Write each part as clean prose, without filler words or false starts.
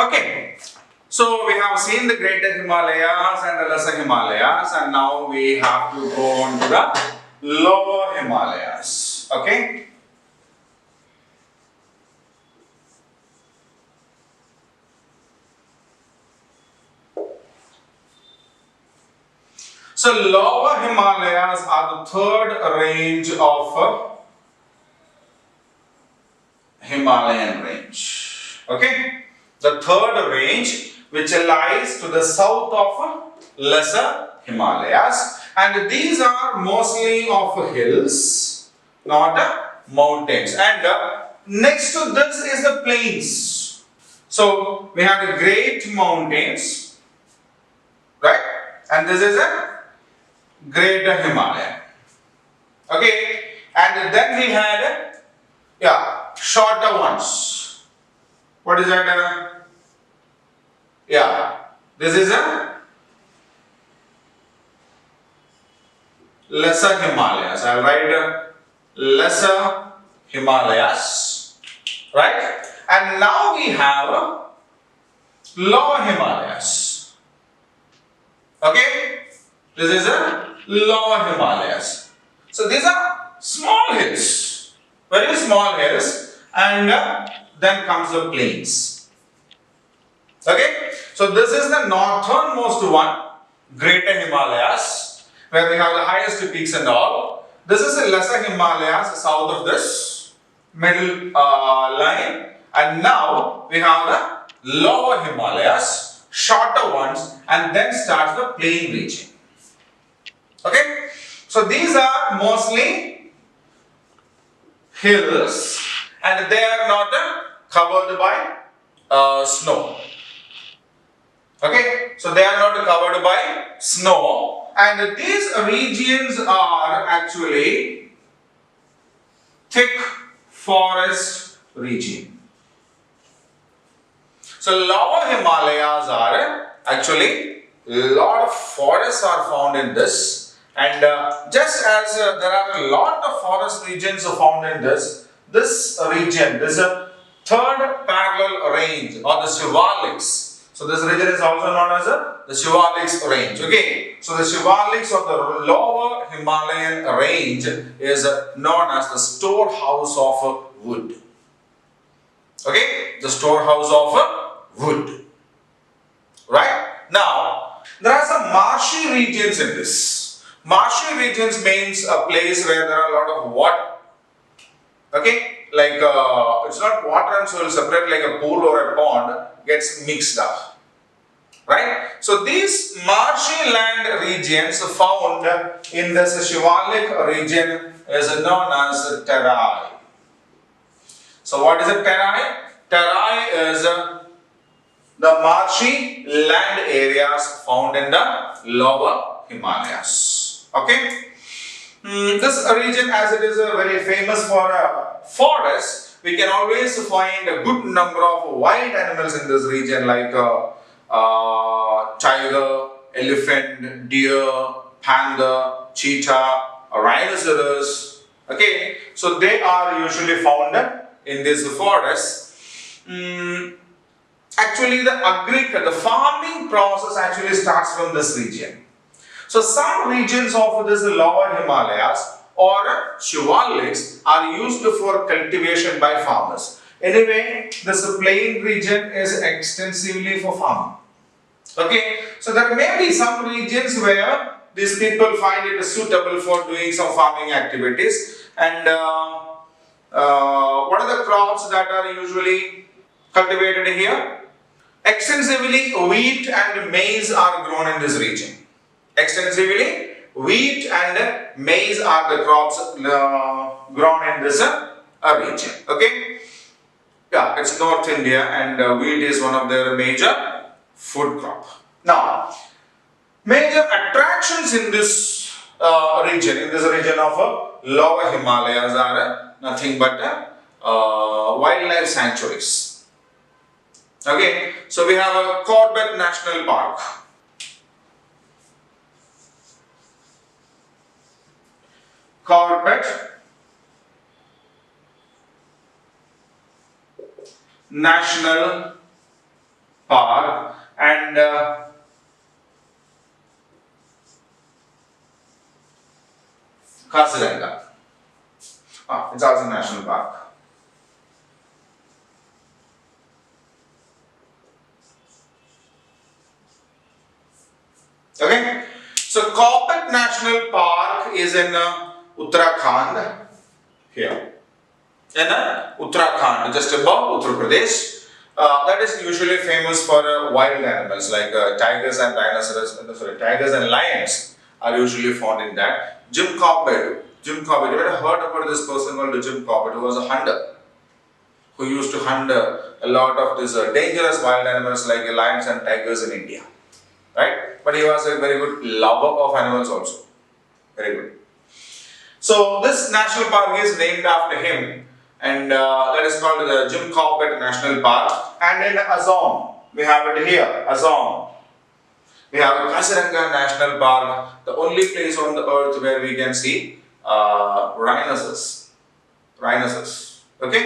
Okay, so we have seen the greater Himalayas and the lesser Himalayas, and now we have to go on to the lower Himalayas. Okay. So lower Himalayas are the third range of Himalayan range. Okay, the third range which lies to the south of lesser Himalayas, and these are mostly of hills, not mountains. And next to this is the plains. So we have the great mountains, right? And this is a greater Himalaya. Okay, and then we had shorter ones. What is that? This is a lesser Himalayas. I'll write lesser Himalayas, right? And now we have lower Himalayas. Okay, this is a lower Himalayas. So these are small hills, very small hills, and then comes the plains. Okay, so this is the northernmost one, greater Himalayas, where we have the highest peaks and all. This is the lesser Himalayas, south of this middle line, and now we have the lower Himalayas, shorter ones, and then starts the plain region. Okay, so these are mostly hills, and they are not covered by snow. Okay, so they are not covered by snow, and these regions are actually thick forest region. So lower Himalayas are actually a lot of forests are found in this. And just as there are a lot of forest regions found in this region, this is a third parallel range or the Shivaliks. So this region is also known as the Shivaliks range. Okay, so the Shivaliks of the lower Himalayan range is known as the storehouse of wood. Okay, the storehouse of wood. Right? Now, there are some marshy regions in this. Marshy regions means a place where there are a lot of water. Okay, like it's not water and soil separate like a pool or a pond gets mixed up. Right? So these marshy land regions found in this Shivalik region is known as Terai. So what is a Terai? Terai is the marshy land areas found in the lower Himalayas. Okay, this region, as it is very famous for forest, we can always find a good number of wild animals in this region like tiger, elephant, deer, panda, cheetah, rhinoceros. Okay, so they are usually found in this forest. Actually, the farming process actually starts from this region. So some regions of this lower Himalayas or Shivaliks are used for cultivation by farmers. Anyway, this plain region is extensively for farming. Okay, so there may be some regions where these people find it suitable for doing some farming activities. And what are the crops that are usually cultivated here? Extensively, wheat and maize are grown in this region. Extensively, wheat and maize are the crops grown in this region. Okay, it's North India, and wheat is one of their major food crop. Now, major attractions in this region of lower Himalayas are nothing but wildlife sanctuaries. Okay, so we have a Corbett National Park. Corbett National Park and Kaziranga. It's also a national park. Okay, so Corbett National Park is in Uttarakhand, here. In Uttarakhand, just above Uttar Pradesh. That is usually famous for wild animals like tigers and rhinoceros. Tigers and lions are usually found in that. Jim Corbett, you might have heard about this person called Jim Corbett, who was a hunter, who used to hunt a lot of these dangerous wild animals like lions and tigers in India, right? But he was a very good lover of animals also, very good. So this national park is named after him, and that is called the Jim Corbett National Park. And in Assam, we have it here, Assam. We have Kaziranga National Park, the only place on the earth where we can see rhinoceros. Okay.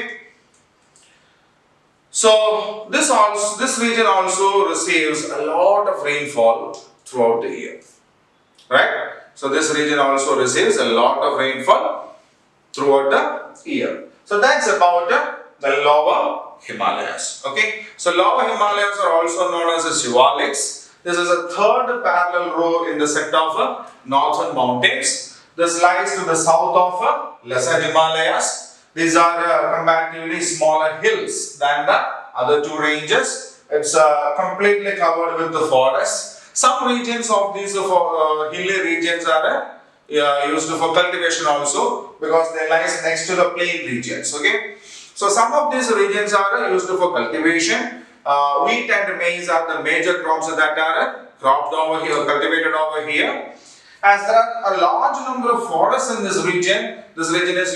So this region also receives a lot of rainfall throughout the year, right? So this region also receives a lot of rainfall throughout the year. So that's about the lower Himalayas. Okay. So lower Himalayas are also known as the Shivaliks. This is a third parallel row in the set of northern mountains. This lies to the south of lesser Himalayas. These are comparatively smaller hills than the other two ranges. It's completely covered with the forest. Some regions of these hilly regions are used for cultivation also, because they lie next to the plain regions. Okay, so some of these regions are used for cultivation. Wheat and maize are the major crops that are cropped over here, cultivated over here. As there are a large number of forests in this region is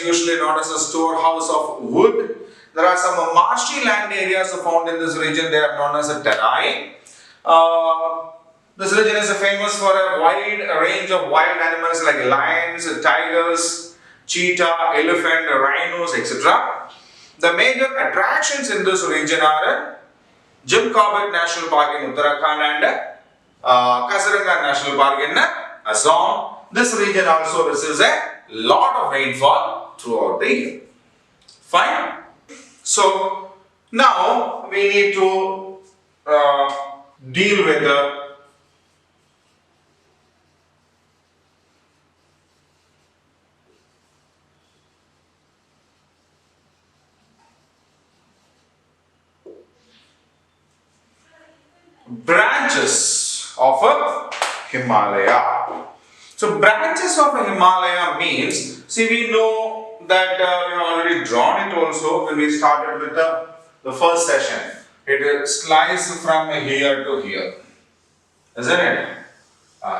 usually known as a storehouse of wood. There are some marshy land areas found in this region. They are known as a terai. This region is famous for a wide range of wild animals like lions, tigers, cheetah, elephant, rhinos, etc. The major attractions in this region are Jim Corbett National Park in Uttarakhand and Kaziranga National Park in Assam. This region also receives a lot of rainfall throughout the year. Fine. So now we need to deal with the branches of a Himalaya. So branches of a Himalaya means, see, we know that we have already drawn it also when we started with the first session. It slices from here to here, isn't it?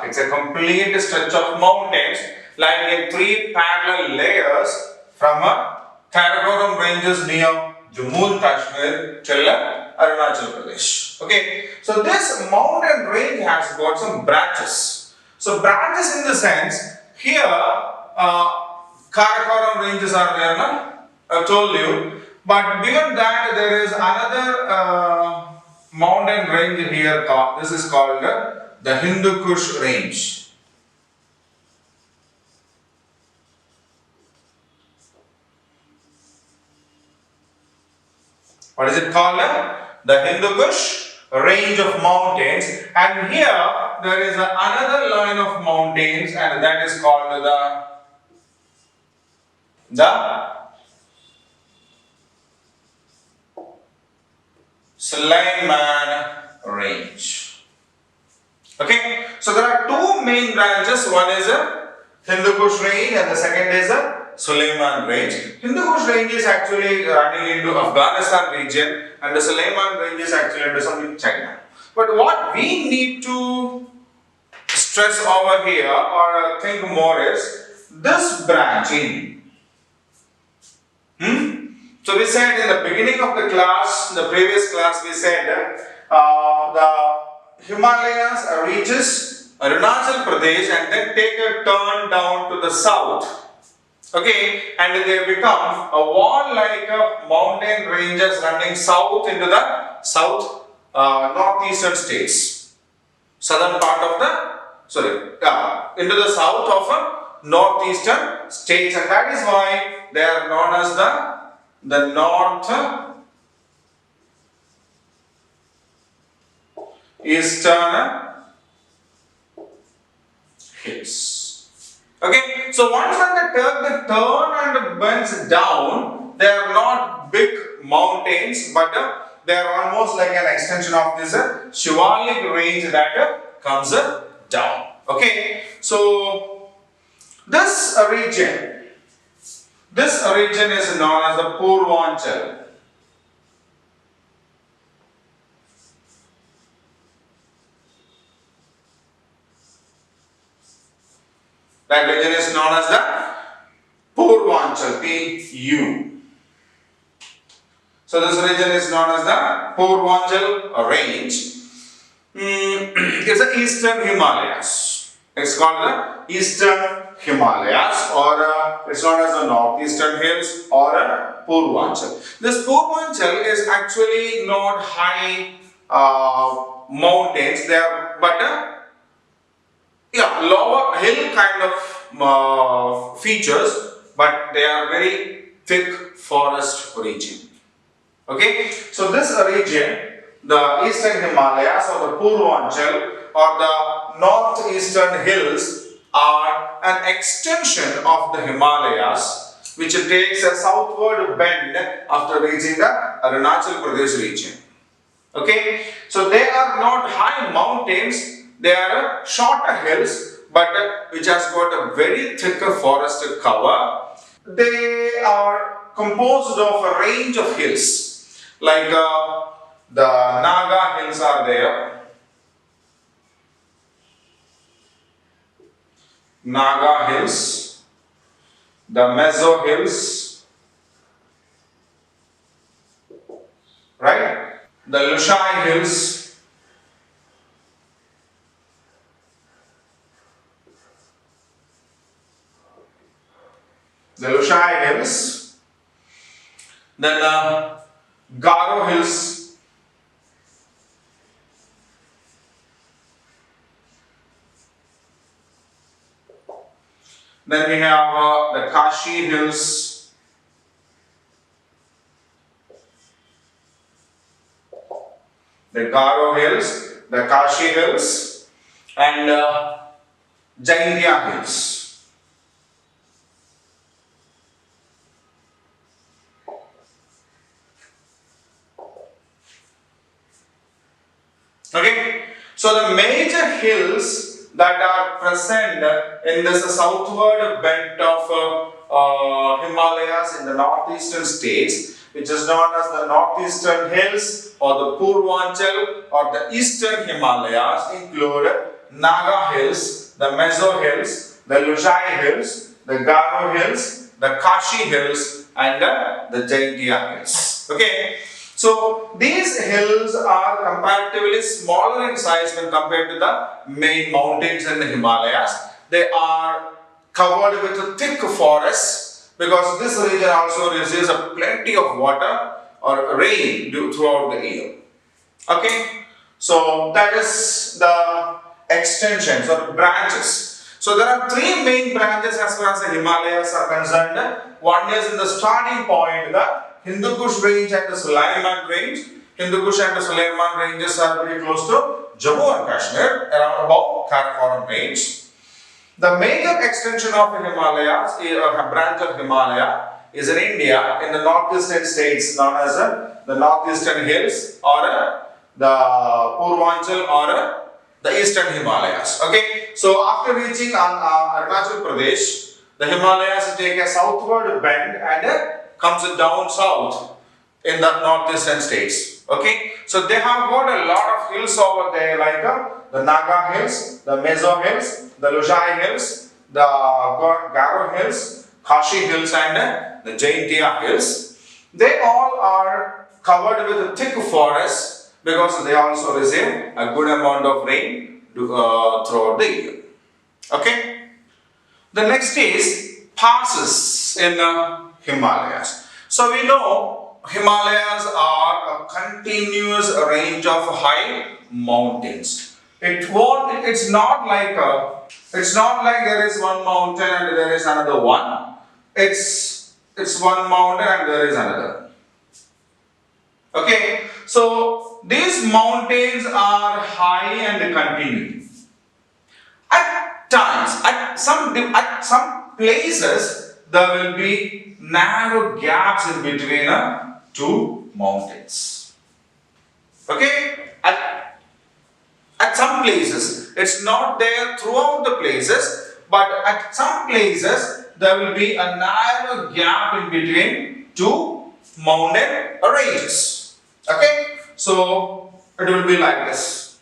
It's a complete stretch of mountains lying in three parallel layers from Karakoram ranges near Jammu and Kashmir till Arunachal Pradesh. Okay, so this mountain range has got some branches. So branches in the sense, here Karakoram ranges are there, no? I told you. But beyond that, there is another mountain range here. This is called the Hindu Kush range. What is it called? The Hindu Kush range of mountains. And here there is another line of mountains, and that is called the Suleiman range. Okay, so there are two main branches. One is a Hindu Kush range and the second is a Suleiman range. Hindu Kush range is actually running into Afghanistan region and the Suleiman range is actually into some China. But what we need to stress over here or think more is this branching. So we said in the beginning of the class, the previous class, we said the Himalayas reaches Arunachal Pradesh and then take a turn down to the south. Okay, and they become a wall like mountain ranges running south into the south northeastern states, southern part of the, into the south of northeastern states, and that is why they are known as the northeastern hills. Okay, so once when they turn and bends down, they are not big mountains, but they are almost like an extension of this Shivalik range that comes down. Okay, so this region is known as the Purvanchal. That region is known as the Purvanchal, P-U. So this region is known as the Purvanchal range. It's the Eastern Himalayas. It's called the Eastern Himalayas, or it's known as the Northeastern Hills, or Purvanchal. This Purvanchal is actually not high mountains. They are, but lower hill kind of features, but they are very thick forest region. Okay, so this region, the Eastern Himalayas or the Purvanchal or the Northeastern Hills, are an extension of the Himalayas, which takes a southward bend after reaching the Arunachal Pradesh region. Okay, so they are not high mountains. They are shorter hills, but which has got a very thick forest cover. They are composed of a range of hills, like the Naga hills are there. Naga hills, the Meso hills, right? The Lushai hills. The Lushai hills, then Garo hills, then we have the Kashi hills, the Garo hills, the Kashi hills, and Jaintia hills. Okay, so the major hills that are present in this southward belt of Himalayas in the northeastern states, which is known as the northeastern hills or the Purvanchal or the eastern Himalayas, include Naga hills, the Meso hills, the Lushai hills, the Garo hills, the Kashi hills, and the Jaintia hills. Okay. So these hills are comparatively smaller in size when compared to the main mountains in the Himalayas. They are covered with thick forests because this region also receives plenty of water or rain throughout the year. Okay, so that is the extensions or branches. So there are three main branches as far as the Himalayas are concerned. One is in the starting point, the Hindu Kush range and the Sulaiman range. Hindu Kush and the Sulaiman ranges are very close to Jammu and Kashmir, around about Karakoram range. The major extension of the Himalayas, a branch of Himalaya, is in India in the northeastern states known as the Northeastern Hills or the Purvanchal or the Eastern Himalayas. Okay, so after reaching Arunachal Pradesh, the Himalayas take a southward bend and comes down south in the northeastern states. Okay, so they have got a lot of hills over there, like the Naga hills, the Meso hills, the Lushai hills, the Garo hills, Kashi hills, and the Jaintia hills. They all are covered with thick forests because they also receive a good amount of rain throughout the year. Okay, the next is passes in Himalayas. So we know Himalayas are a continuous range of high mountains. It's not like there is one mountain and there is another one. It's one mountain and there is another. Okay, so these mountains are high and continuous. At times, at some places, there will be narrow gaps in between two mountains. Okay, at some places, it's not there throughout the places, but at some places there will be a narrow gap in between two mountain ranges. Okay, so it will be like this.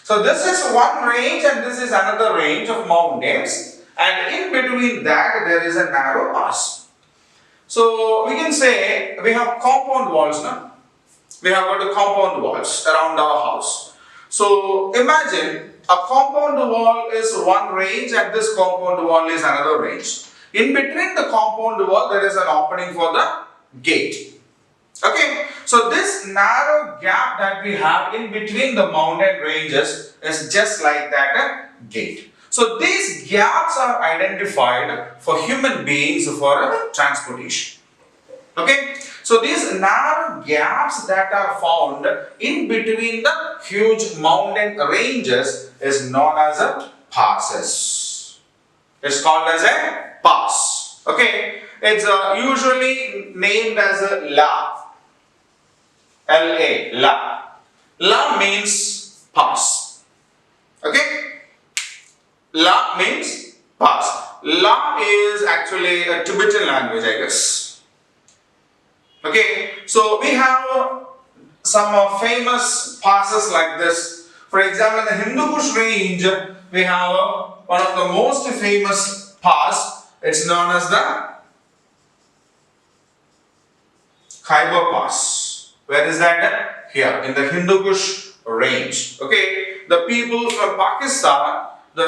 So this is one range and this is another range of mountains, and in between that there is a narrow pass. So we can say we have compound walls now. We have got the compound walls around our house. So imagine a compound wall is one range and this compound wall is another range. In between the compound wall there is an opening for the gate. Okay, so this narrow gap that we have in between the mountain ranges is just like that gate. So these gaps are identified for human beings for transportation. Okay, so these narrow gaps that are found in between the huge mountain ranges is known as a passes. It's called as a pass. Okay, it's usually named as a la. L-A, la. La means pass. Okay, la means pass. La is actually a Tibetan language, I guess. Okay, so we have some famous passes like this. For example, in the Hindu Kush range, we have one of the most famous pass. It's known as the Khyber Pass. Where is that? Here, in the Hindu Kush range. Okay, the people from Pakistan, the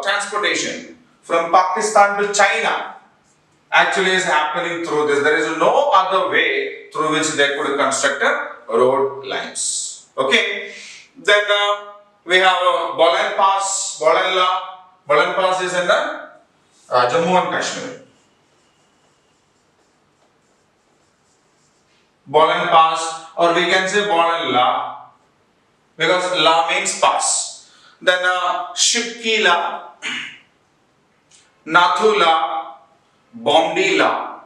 transportation from Pakistan to China actually is happening through this. There is no other way through which they could construct road lines. Okay. Then we have Bolan Pass. Bolan Pass is in the Jammu and Kashmir. Bolan Pass, or we can say Bolan La, because La means pass. Then Shipkila, Nathula, Bomdila.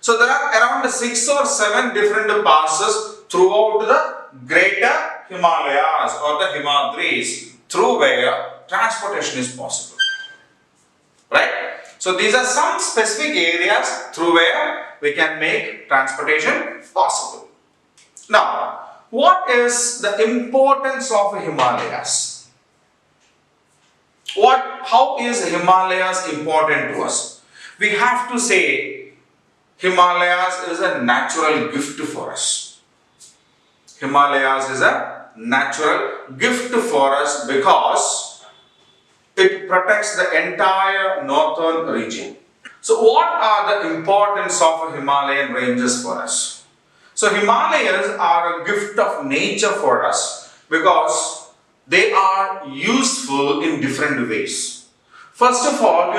So there are around 6 or 7 different passes throughout the greater Himalayas or the Himadris through where transportation is possible. Right? So these are some specific areas through where we can make transportation possible. Now, what is the importance of Himalayas? How is Himalayas important to us? We have to say Himalayas is a natural gift for us. Himalayas is a natural gift for us because it protects the entire northern region. So what are the importance of Himalayan ranges for us? So Himalayas are a gift of nature for us because they are useful in different ways. First of all,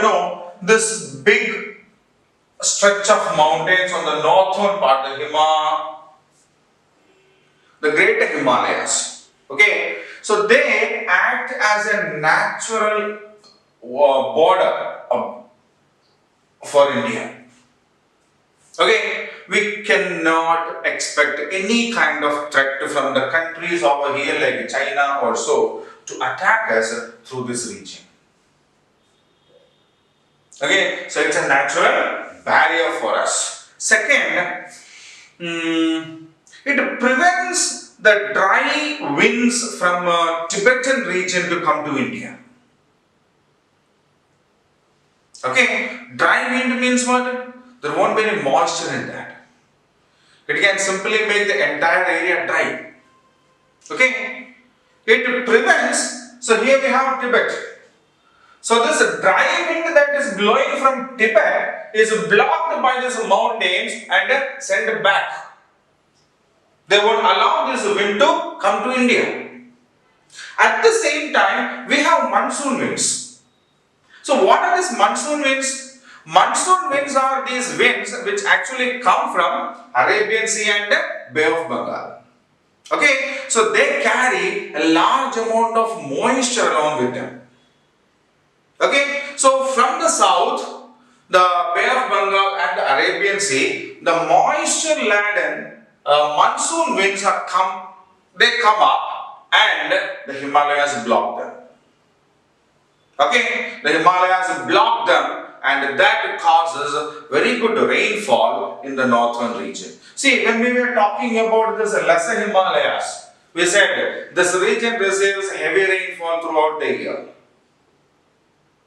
this big stretch of mountains on the northern part, the greater Himalayas. Okay, so they act as a natural border for India. Okay, we cannot expect any kind of threat from the countries over here like China or so to attack us through this region. Okay, so it's a natural barrier for us. Second, it prevents the dry winds from Tibetan region to come to India. Okay, dry wind means what? There won't be any moisture in that. It can simply make the entire area dry. Okay, it prevents, so here we have Tibet. So this dry wind that is blowing from Tibet is blocked by these mountains and sent back. They won't allow this wind to come to India. At the same time, we have monsoon winds. So what are these monsoon winds? Monsoon winds are these winds which actually come from Arabian Sea and Bay of Bengal. Okay, so they carry a large amount of moisture along with them. Okay, so from the south, the Bay of Bengal and the Arabian Sea, the moisture laden monsoon winds they come up and the Himalayas block them. Okay, the Himalayas block them and that causes very good rainfall in the northern region. See, when we were talking about this lesser Himalayas, we said this region receives heavy rainfall throughout the year.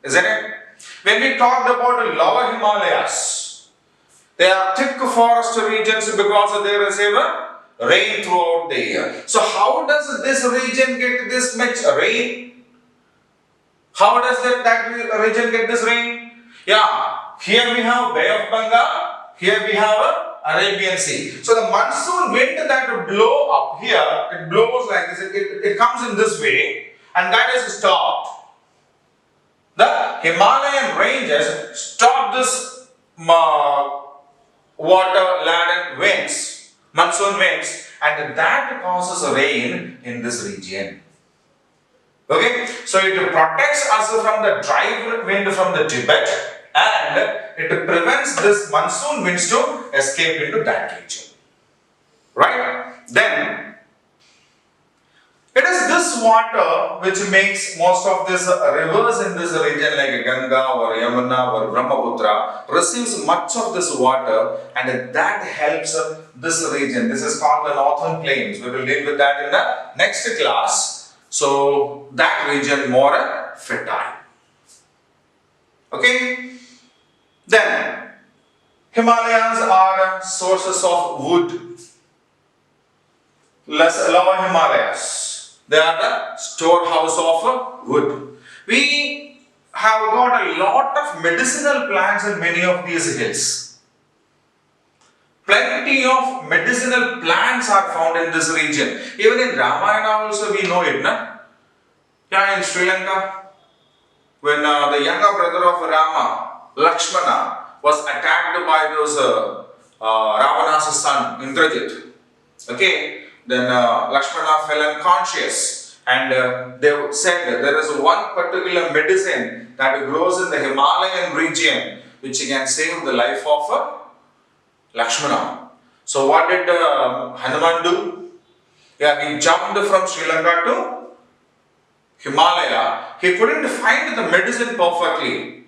Isn't it? When we talked about the lower Himalayas, they are thick forest regions because they receive rain throughout the year. So how does this region get this much rain? How does that region get this rain? Yeah, here we have Bay of Bengal, here we have Arabian Sea. So the monsoon wind that blow up here, it blows like this, it comes in this way and that is stopped. The Himalayan ranges stop this water-laden winds, monsoon winds, and that causes rain in this region. Okay, so it protects us from the dry wind from the Tibet and it prevents this monsoon winds to escape into that region. Right? Then, it is this water which makes most of these rivers in this region like Ganga or Yamuna or Brahmaputra receives much of this water and that helps this region. This is called the northern plains. We will deal with that in the next class. So that region more fertile. Okay. Then Himalayas are sources of wood. Lower Himalayas. They are the storehouse of wood. We have got a lot of medicinal plants in many of these hills. Plenty of medicinal plants are found in this region. Even in Ramayana also we know it. Na? Yeah, in Sri Lanka, when the younger brother of Rama, Lakshmana, was attacked by those Ravana's son, Indrajit. Okay. Then Lakshmana fell unconscious and they said that there is one particular medicine that grows in the Himalayan region which can save the life of Lakshmana. So what did Hanuman do? Yeah, he jumped from Sri Lanka to Himalaya. He couldn't find the medicine perfectly.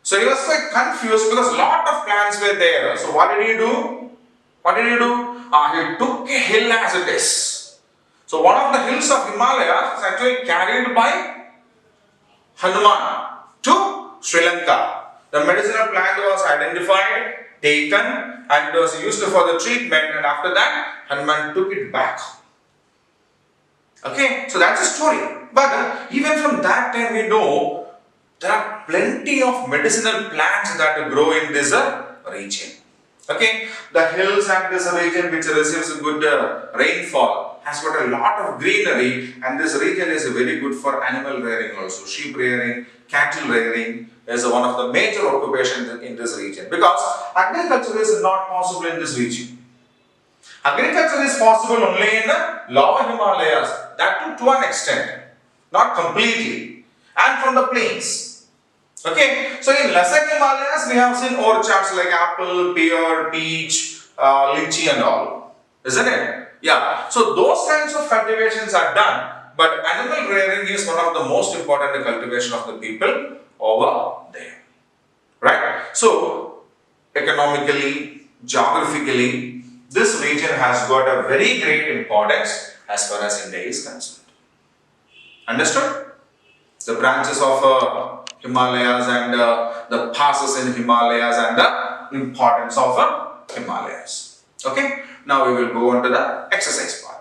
So he was quite confused because a lot of plants were there. So what did he do? What did he do? He took a hill as it is. So one of the hills of Himalaya is actually carried by Hanuman to Sri Lanka. The medicinal plant was identified, taken and it was used for the treatment and after that Hanuman took it back. Okay, so that's a story. But even from that time we know there are plenty of medicinal plants that grow in this region. Okay, the hills and this region which receives good rainfall has got a lot of greenery and this region is very good for animal rearing also. Sheep rearing, cattle rearing is one of the major occupations in this region because agriculture is not possible in this region. Agriculture is possible only in the lower Himalayas, that to an extent, not completely, and from the plains. Okay, so in lesser Himalayas we have seen orchards like apple, pear, peach, lychee and all, isn't it? Yeah, so those kinds of cultivations are done, but animal rearing is one of the most important cultivation of the people over there, right? So economically, geographically, this region has got a very great importance as far as India is concerned. Understood? The branches of Himalayas and the passes in Himalayas and the importance of Himalayas. Okay, now we will go on to the exercise part.